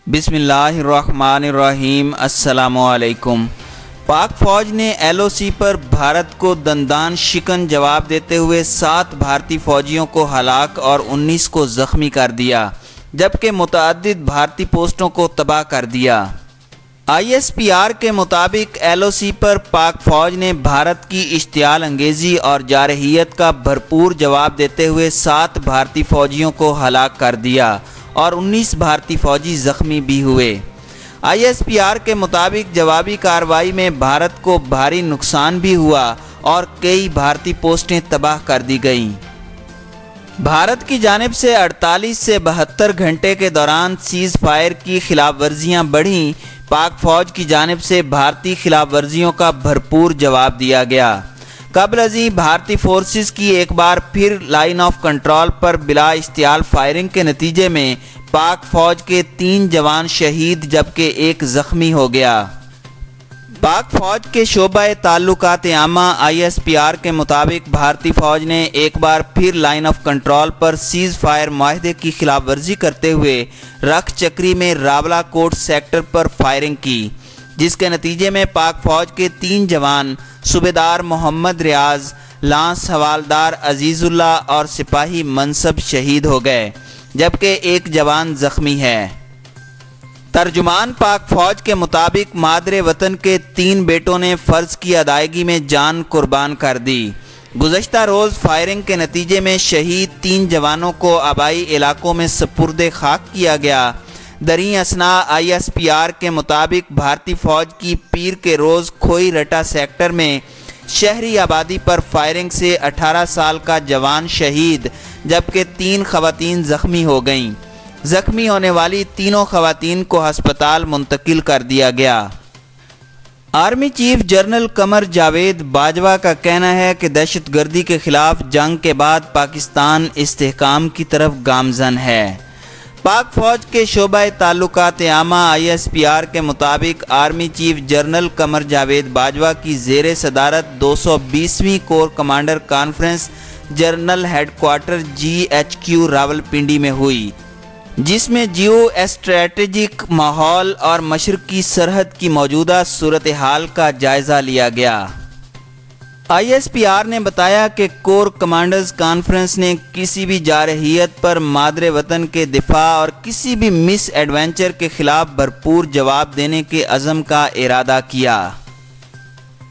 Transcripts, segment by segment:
بسم اللہ الرحمن الرحیم۔ السلام علیکم۔ پاک فوج نے ایل او سی پر بھارت کو دندان شکن جواب دیتے ہوئے 7 بھارتی فوجیوں کو ہلاک اور 19 کو زخمی کر دیا، جبکہ متعدد بھارتی پوسٹوں کو تباہ کر دیا۔ آئی ایس پی آر کے مطابق ایل او سی پر پاک فوج نے بھارت کی اشتعال انگیزی اور جارحیت کا بھرپور جواب دیتے ہوئے 7 بھارتی فوجیوں کو ہلاک کر دیا اور 19 بھارتی فوجی زخمی بھی ہوئے۔ آئی ایس پی آر کے مطابق جوابی کارروائی میں بھارت کو بھاری نقصان بھی ہوا اور کئی بھارتی پوسٹیں تباہ کر دی گئیں۔ بھارت کی جانب سے 48 سے 72 گھنٹے کے دوران سیز فائر کی خلاف ورزیاں بڑھیں۔ پاک فوج کی جانب سے بھارتی خلاف ورزیوں کا بھرپور جواب دیا گیا۔ قبل ازیں بھارتی فورسز کی ایک بار پھر لائن آف کنٹرول پر بلا اشتعال فائرنگ کے نتیجے میں پاک فوج کے 3 جوان شہید جبکہ 1 زخمی ہو گیا۔ پاک فوج کے شعبہ تعلقات عامہ آئی ایس پی آر کے مطابق بھارتی فوج نے ایک بار پھر line of control per cease fire معاہدے کی خلاف ورزی کرتے ہوئے رکھ چکری میں راولا کوٹ سیکٹر پر فائرنگ کی، جس کے نتیجے میں پاک فوج کے 3 جوان صوبیدار محمد ریاض، لانس حوالدار عزیز اللہ اور سپاہی منصب شہید ہو گئے، جبکہ 1 جوان زخمی ہے۔ ترجمان پاک فوج کے مطابق مادر وطن کے 3 بیٹوں نے فرض کی ادائیگی میں جان قربان کر دی۔ گزشتہ روز فائرنگ کے نتیجے میں شہید 3 جوانوں کو آبائی علاقوں میں سپرد خاک کیا گیا۔ دریں اثنا آئی ایس پی آر کے مطابق بھارتی فوج کی پیر کے روز کھوئی رٹا سیکٹر میں شہری آبادی پر فائرنگ سے 18 سال کا جوان شہید جبکہ 3 خواتین زخمی ہو گئیں۔ زخمی ہونے والی تینوں خواتین کو ہسپتال منتقل کر دیا گیا۔ Army chief general Qamar Javed Bajwa کا کہنا ہے کہ دہشت گردی کے خلاف جنگ کے بعد پاکستان استحکام کی طرف گامزن ہے۔ پاک فوج کے شعبہ تعلقات عامہ آئی ایس پی آر کے مطابق army chief general Qamar Javed Bajwa کی زیر صدارت 220ویں corps commander conference general headquarter G H Q Rawalpindi میں ہوئی، جس میں جیو اسٹریٹجک ماحول اور مشرقی سرحد کی موجودہ صورتحال کا جائزہ لیا گیا۔ آئی ایس پی آر نے بتایا کہ کور کمانڈرز کانفرنس نے کسی بھی جارحیت پر مادر وطن کے دفاع اور کسی بھی مس ایڈونچر کے خلاف بھرپور جواب دینے کے عزم کا ارادہ کیا۔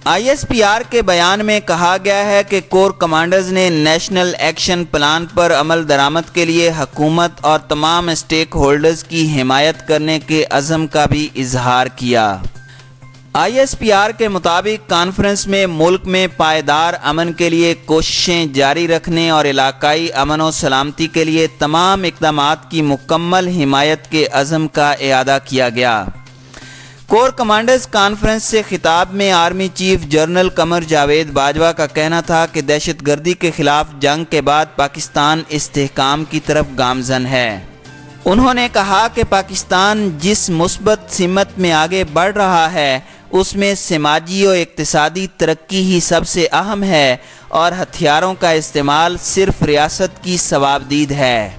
آئی ایس پی آر کے بیان میں کہا گیا ہے کہ کور کمانڈرز نے نیشنل ایکشن پلان پر عمل درآمد کے لیے حکومت اور تمام اسٹیک ہولڈرز کی حمایت کرنے کے عزم کا بھی اظہار کیا۔ آئی ایس پی آر کے مطابق کانفرنس میں ملک میں پائیدار امن کے لیے کوششیں جاری رکھنے اور علاقائی امن و سلامتی کے لیے تمام اقدامات کی مکمل حمایت کے عزم کا اعادہ کیا گیا۔ کور کمانڈرز کانفرنس سے خطاب میں army chief general Qamar Javed Bajwa کا کہنا تھا کہ دہشت گردی کے خلاف جنگ کے بعد پاکستان استحکام کی طرف گامزن ہے۔ انہوں نے کہا کہ پاکستان جس مثبت سمت میں آگے بڑھ رہا ہے اس میں سماجی و اقتصادی ترقی ہی سب سے اہم ہے اور ہتھیاروں کا استعمال صرف ریاست کی صوابدید ہے۔